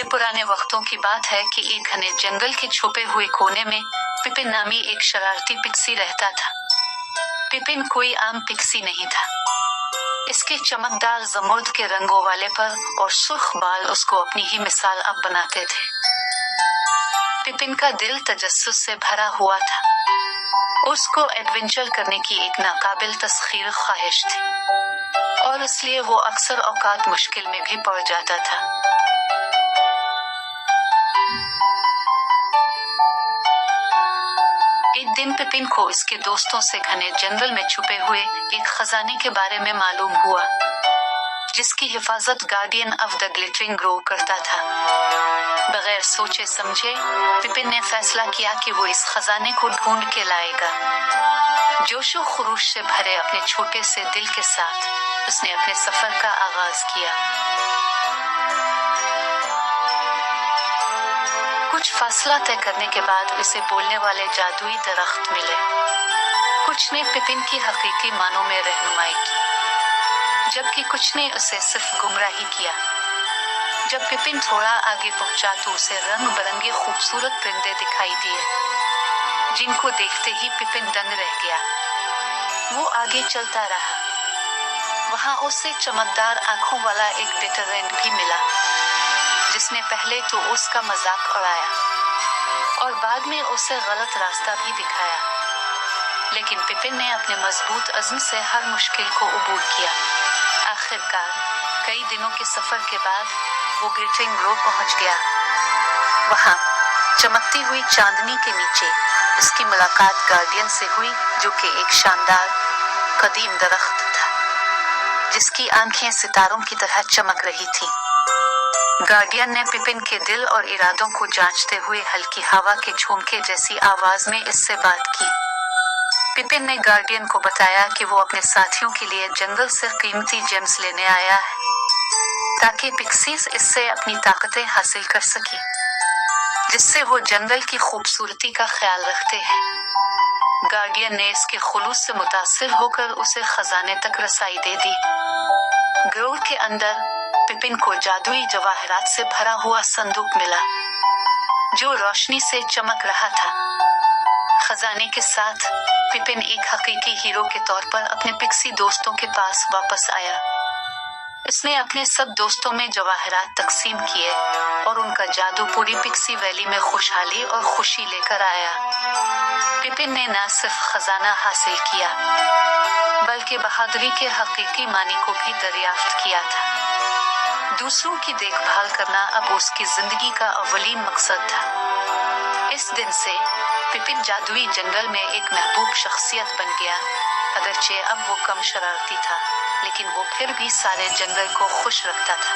ये पुराने वक्तों की बात है कि एक घने जंगल के छुपे हुए कोने में पिपिन नामी एक शरारती पिक्सी रहता था। पिपिन कोई आम पिक्सी नहीं था। इसके चमकदार जमुर्द के रंगों वाले पर और सुर्ख बाल उसको अपनी ही मिसाल अब बनाते थे। पिपिन का दिल तजस्सुस से भरा हुआ था। उसको एडवेंचर करने की एक नाकाबिल तस्खीर ख्वाहिश थी और इसलिए वो अक्सर औकात मुश्किल में भी पड़ जाता था। एक दिन पिपिन को इसके दोस्तों से घने जंगल में छुपे हुए एक खजाने के बारे में मालूम हुआ, जिसकी हिफाजत guardian of the glittering Grove करता था। बगैर सोचे समझे पिपिन ने फैसला किया कि वो इस खजाने को ढूंढ के लाएगा। जोशो खरूश से भरे अपने छोटे से दिल के साथ उसने अपने सफर का आगाज किया। कुछ फासला तय करने के बाद उसे बोलने वाले जादुई दरख्त मिले। कुछ ने पिपिन की हकीकी मानों में रहनुमाई की, जबकि कुछ ने उसे सिर्फ गुमराही किया। जब पिपिन थोड़ा आगे पहुंचा तो उसे रंग बिरंगे खूबसूरत परिंदे दिखाई दिए, जिनको देखते ही पिपिन दंग रह गया। वो आगे चलता रहा। वहां उसे चमकदार आंखों वाला एक डेटरेंट भी मिला, जिसने पहले तो उसका मजाक उड़ाया और बाद में उसे गलत रास्ता भी दिखाया। लेकिन पिपिन ने अपने मजबूत अज़्म से हर मुश्किल को अबूर किया। आखिरकार कई दिनों के सफर के बाद वो ग्लिटरिंग ग्रोव पहुंच गया। वहां चमकती हुई चांदनी के नीचे उसकी मुलाकात गार्डियन से हुई, जो कि एक शानदार कदीम दरख्त था, जिसकी आंखें सितारों की तरह चमक रही थी। गार्डियन ने पिपिन के दिल और इरादों को जांचते हुए हल्की हवा के झोंके जैसी आवाज में इससे बात की। पिपिन ने गार्डियन को बताया कि वो अपने साथियों के लिए जंगल से कीमती जेम्स लेने आया है, ताकि पिक्सीज इससे अपनी ताकतें हासिल कर सके, जिससे वो जंगल की खूबसूरती का ख्याल रखते हैं। गार्डियन ने इसके खुलूस से मुतासिर होकर उसे खजाने तक रसाई दे दी। ग्रोव के अंदर पिपिन को जादुई जवाहरात से भरा हुआ संदूक मिला, जो रोशनी से चमक रहा था। खजाने के साथ पिपिन एक हकीकी हीरो के तौर पर अपने पिक्सी दोस्तों के पास वापस आया। इसने अपने सब दोस्तों में जवाहरात तकसीम किए और उनका जादू पूरी पिक्सी वैली में खुशहाली और खुशी लेकर आया। पिपिन ने न सिर्फ खजाना हासिल किया, बल्कि बहादुरी के हकीकी मानी को भी दरियाफ्त किया था। दूसरों की देखभाल करना अब उसकी जिंदगी का अव्वलीन मकसद था। इस दिन से पिपिन जादुई जंगल में एक महबूब शख्सियत बन गया। अगरचे अब वो कम शरारती था, लेकिन वो फिर भी सारे जंगल को खुश रखता था।